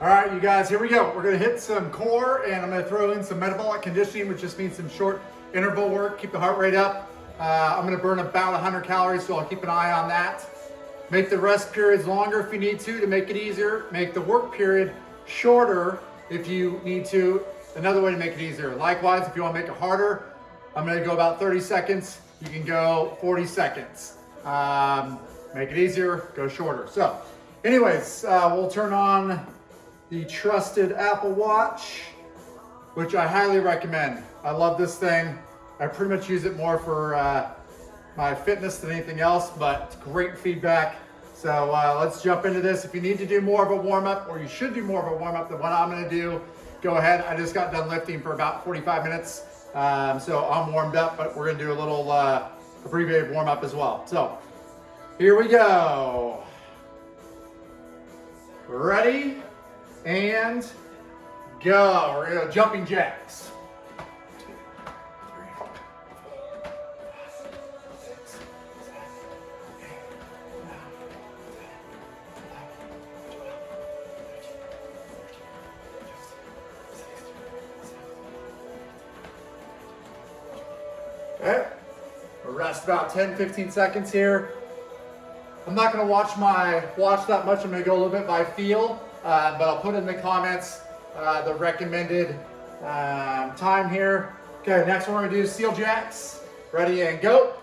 All right, you guys, here we go. We're gonna hit some core and I'm gonna throw in some metabolic conditioning, which just means some short interval work, keep the heart rate up. I'm gonna burn about 100 calories, so I'll keep an eye on that. Make the rest periods longer if you need to make it easier. Make the work period shorter if you need to. Another way to make it easier. Likewise, if you wanna make it harder, I'm gonna go about 30 seconds. You can go 40 seconds. Make it easier, go shorter. So anyways, we'll turn on the trusted Apple Watch, which I highly recommend. I love this thing. I pretty much use it more for my fitness than anything else, but it's great feedback. So let's jump into this. If you need to do more of a warm-up, or you should do more of a warm-up than what I'm gonna do, go ahead. I just got done lifting for about 45 minutes, so I'm warmed up, but we're gonna do a little abbreviated warm-up as well. So here we go. Ready? And go. We're gonna jumping jacks. 2, 3, 4, 5, 6, 7, 8, 9, 10, 11, 12, 13, 14, 15, 16, 17. Okay. We'll rest about 10-15 seconds here. I'm not gonna watch that much. I'm gonna go a little bit by feel. But I'll put in the comments the recommended time here. Okay, next one we're gonna do is seal jacks. Ready and go.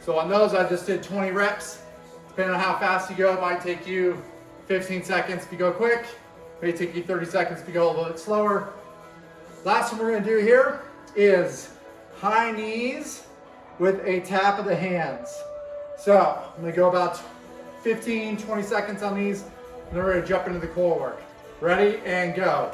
So on those, I just did 20 reps. Depending on how fast you go, it might take you 15 seconds if you go quick. It may take you 30 seconds if you go a little bit slower. Last one we're gonna do here is high knees with a tap of the hands. So I'm gonna go about 15-20 seconds on these, and then we're gonna jump into the core work. Ready and go.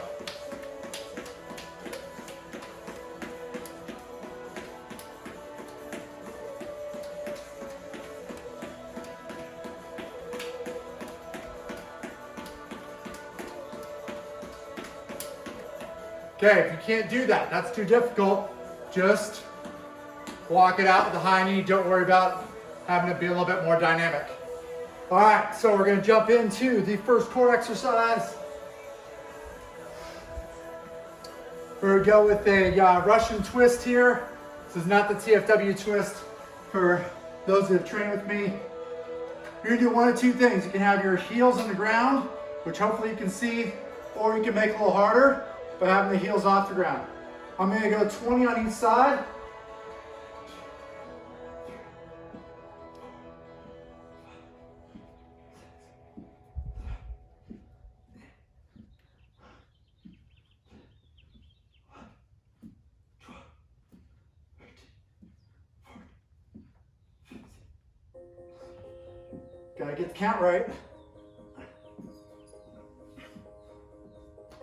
Okay, if you can't do that, that's too difficult, just block it out with the high knee. Don't worry about having to be a little bit more dynamic. All right, so we're gonna jump into the first core exercise. We're gonna go with a Russian twist here. This is not the TFW twist for those that have trained with me. You're gonna do one of two things. You can have your heels on the ground, which hopefully you can see, or you can make it a little harder by having the heels off the ground. I'm gonna go 20 on each side. Gotta get the count right.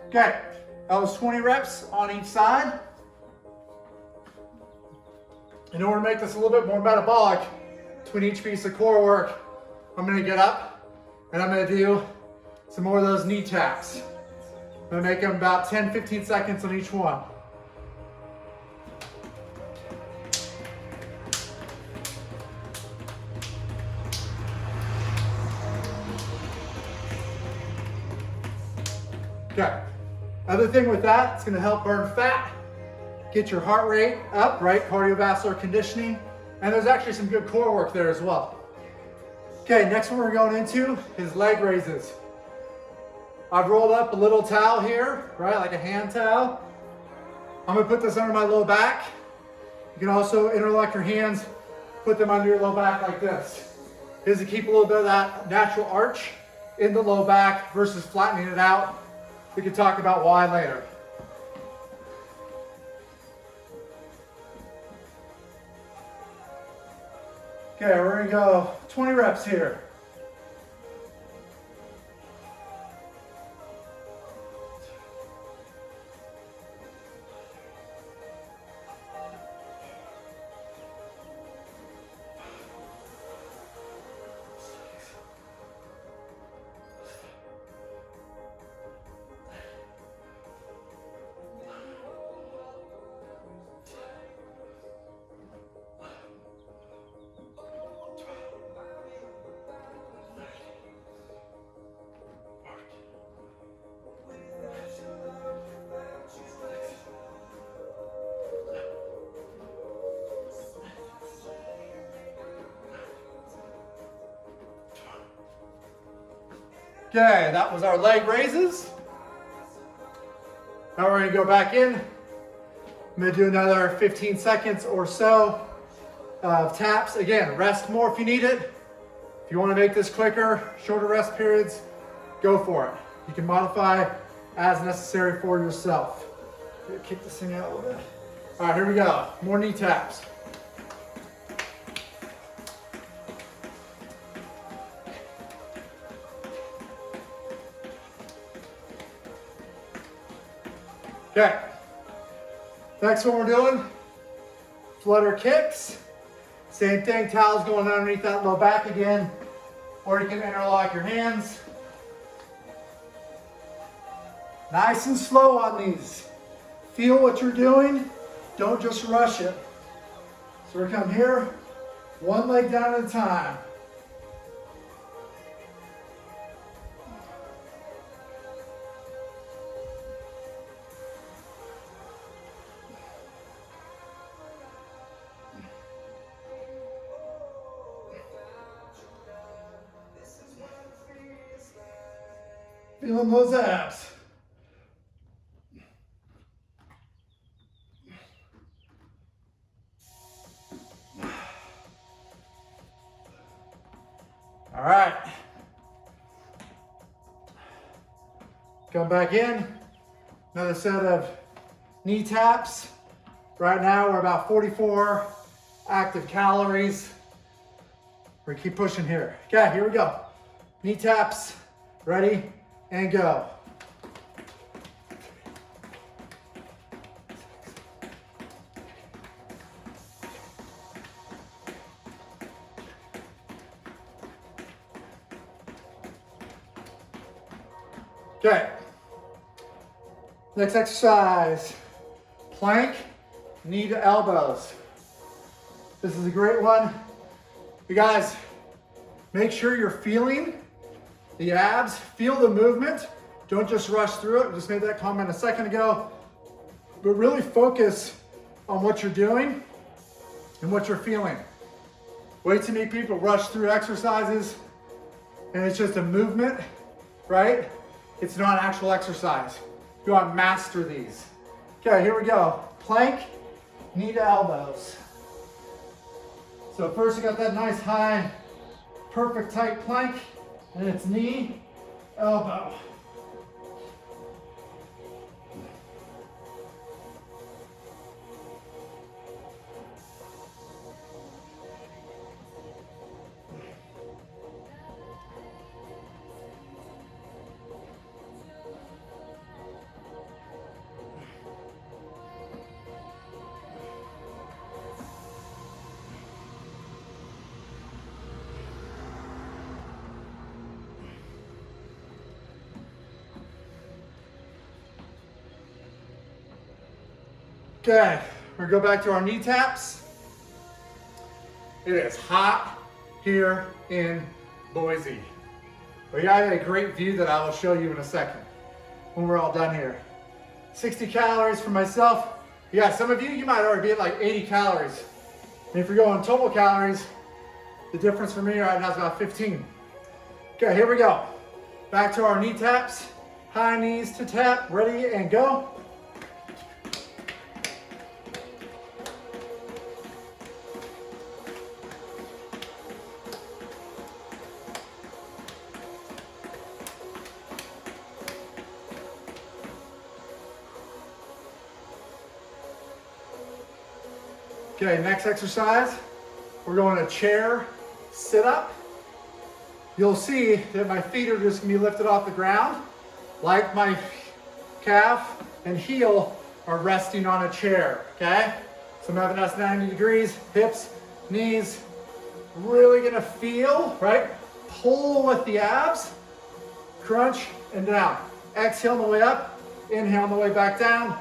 Okay. That was 20 reps on each side. In order to make this a little bit more metabolic between each piece of core work, I'm gonna get up and I'm gonna do some more of those knee taps. I'm gonna make them about 10-15 seconds on each one. Okay. Other thing with that, it's gonna help burn fat, get your heart rate up, right? Cardiovascular conditioning. And there's actually some good core work there as well. Okay, next one we're going into is leg raises. I've rolled up a little towel here, right? Like a hand towel. I'm gonna put this under my low back. You can also interlock your hands, put them under your low back like this. This is to keep a little bit of that natural arch in the low back versus flattening it out. We can talk about why later. Okay, we're gonna go 20 reps here. Okay, that was our leg raises. Now we're gonna go back in. I'm gonna do another 15 seconds or so of taps. Again, rest more if you need it. If you wanna make this quicker, shorter rest periods, go for it. You can modify as necessary for yourself. Kick this thing out a little bit. All right, here we go. More knee taps. Okay, next one we're doing, flutter kicks. Same thing, towels going underneath that low back again, or you can interlock your hands. Nice and slow on these. Feel what you're doing, don't just rush it. So we come here, one leg down at a time. Feeling those abs. All right. Come back in. Another set of knee taps. Right now we're about 44 active calories. We're gonna keep pushing here. Okay, here we go. Knee taps, ready, and go. Okay, next exercise, plank, knee to elbows. This is a great one. You guys, make sure you're feeling the abs, feel the movement. Don't just rush through it. I just made that comment a second ago, but really focus on what you're doing and what you're feeling. Way too many people rush through exercises and it's just a movement, right? It's not an actual exercise. You want to master these. Okay, here we go. Plank, knee to elbows. So first you got that nice high, perfect tight plank, and it's knee, elbow. Okay, we're gonna go back to our knee taps. It is hot here in Boise. We got a great view that I will show you in a second when we're all done here. 60 calories for myself. Yeah, some of you, you might already be at like 80 calories. And if you're going total calories, the difference for me right now is about 15. Okay, here we go. Back to our knee taps. High knees to tap, ready and go. Okay, next exercise, we're going to chair sit up. You'll see that my feet are just gonna be lifted off the ground, like my calf and heel are resting on a chair, okay? So I'm having us 90 degrees, hips, knees, really gonna feel, right? Pull with the abs, crunch and down. Exhale on the way up, inhale on the way back down.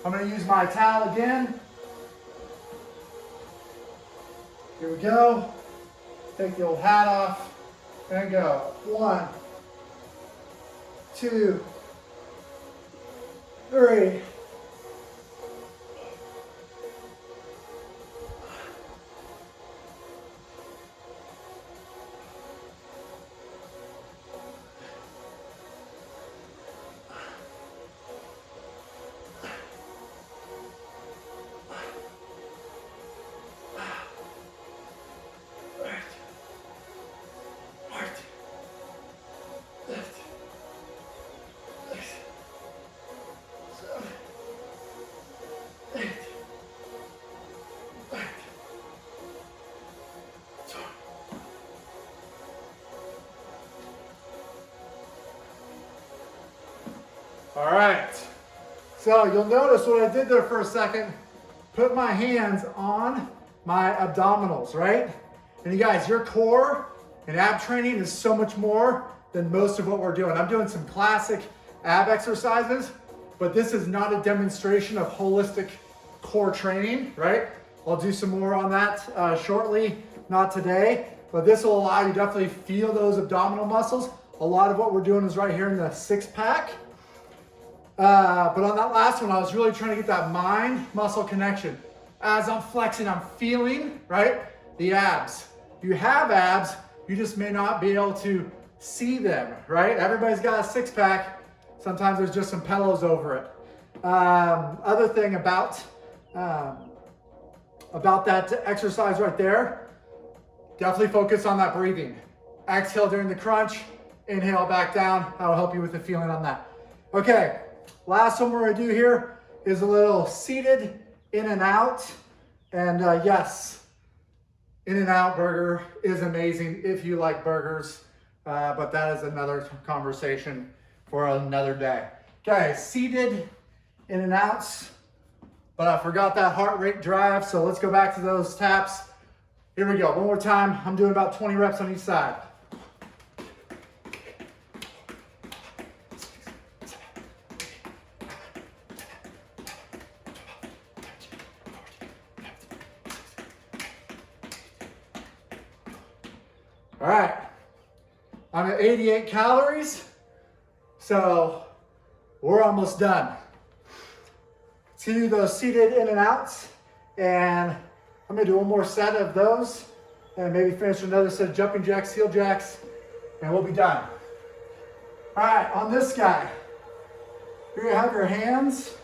I'm gonna use my towel again. Here we go. Take the old hat off and go. 1, 2, 3. All right. So you'll notice what I did there for a second. Put my hands on my abdominals, right? And you guys, your core and ab training is so much more than most of what we're doing. I'm doing some classic ab exercises, but this is not a demonstration of holistic core training, right? I'll do some more on that shortly, not today, but this will allow you to definitely feel those abdominal muscles. A lot of what we're doing is right here in the six pack. But on that last one, I was really trying to get that mind-muscle connection. As I'm flexing, I'm feeling, right, the abs. You have abs, you just may not be able to see them, right? Everybody's got a six pack. Sometimes there's just some pillows over it. Other thing about that exercise right there, definitely focus on that breathing. Exhale during the crunch, inhale back down. That'll help you with the feeling on that. Okay, last one we're gonna do here is a little seated in and out. And yes, In-N-Out burger is amazing if you like burgers, but that is another conversation for another day. Okay, seated In-N-Outs, but I forgot that heart rate drive, so let's go back to those taps. Here we go, one more time. I'm doing about 20 reps on each side. All right, I'm at 88 calories, so we're almost done. Let's do those seated in and outs, and I'm gonna do one more set of those, and maybe finish another set of jumping jacks, heel jacks, and we'll be done. All right, on this guy, you're gonna have your hands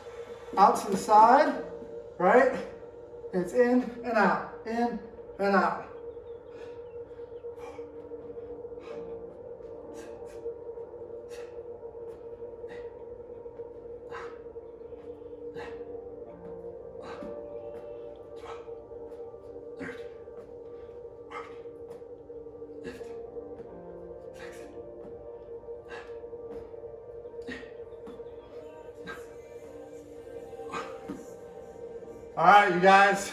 out to the side, right? It's in and out, in and out. All right, you guys,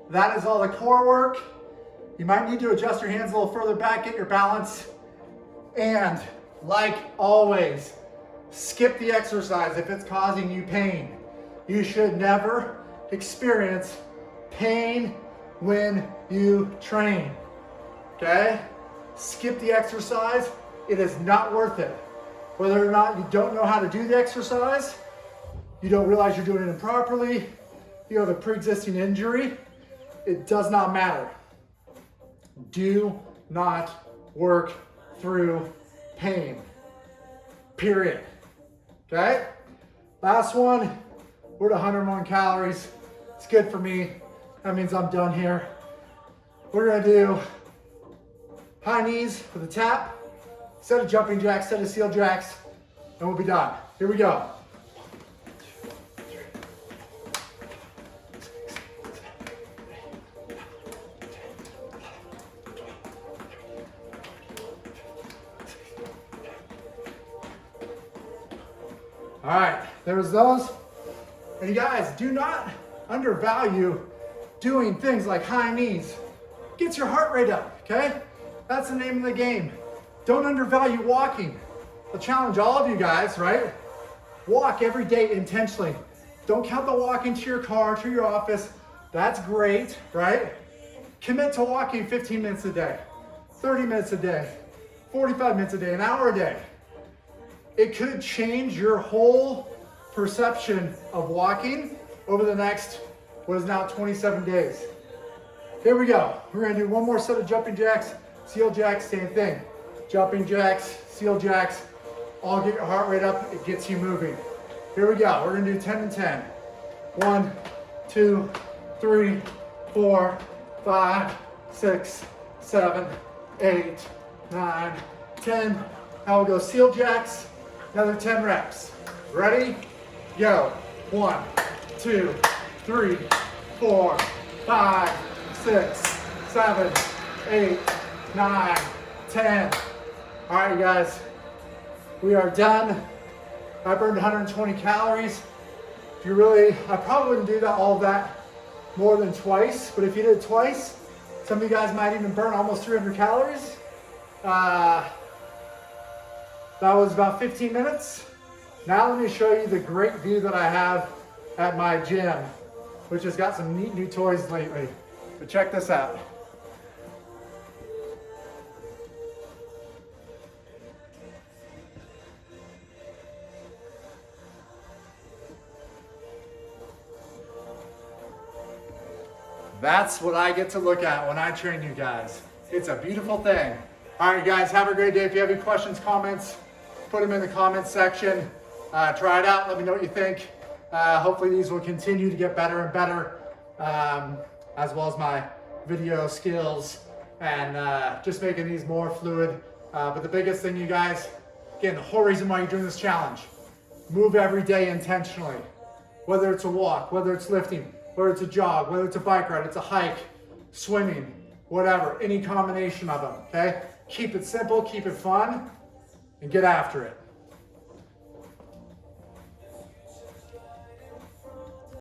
that is all the core work. You might need to adjust your hands a little further back, get your balance. And like always, skip the exercise if it's causing you pain. You should never experience pain when you train, okay? Skip the exercise. It is not worth it. Whether or not you don't know how to do the exercise, you don't realize you're doing it improperly, you have a pre-existing injury, it does not matter. Do not work through pain, period. Okay? Last one, we're at 101 calories. It's good for me. That means I'm done here. We're gonna do high knees for the tap, set of jumping jacks, set of seal jacks, and we'll be done. Here we go. All right, there's those. And you guys, do not undervalue doing things like high knees. Gets your heart rate up, okay? That's the name of the game. Don't undervalue walking. I'll challenge all of you guys, right? Walk every day intentionally. Don't count the walking to your car, to your office. That's great, right? Commit to walking 15 minutes a day, 30 minutes a day, 45 minutes a day, an hour a day. It could change your whole perception of walking over the next, what is now 27 days. Here we go. We're gonna do one more set of jumping jacks, seal jacks, same thing. Jumping jacks, seal jacks, all get your heart rate up, it gets you moving. Here we go, we're gonna do 10 and 10. 1, 2, 3, 4, 5, 6, 7, 8, 9, 10. Now we'll go seal jacks, another 10 reps. Ready? Go. 1, 2, 3, 4, 5, 6, 7, 8, 9, 10. All right, you guys, we are done. I burned 120 calories. If you really, I probably wouldn't do that all of that more than twice, but if you did it twice, some of you guys might even burn almost 300 calories. That was about 15 minutes. Now let me show you the great view that I have at my gym, which has got some neat new toys lately. But check this out. That's what I get to look at when I train you guys. It's a beautiful thing. All right, guys, have a great day. If you have any questions, comments, put them in the comments section. Try it out. Let me know what you think. Hopefully these will continue to get better and better, as well as my video skills and just making these more fluid. But the biggest thing, you guys, again, the whole reason why you're doing this challenge, move every day intentionally. Whether it's a walk, whether it's lifting, whether it's a jog, whether it's a bike ride, it's a hike, swimming, whatever, any combination of them, okay? Keep it simple, keep it fun, and get after it.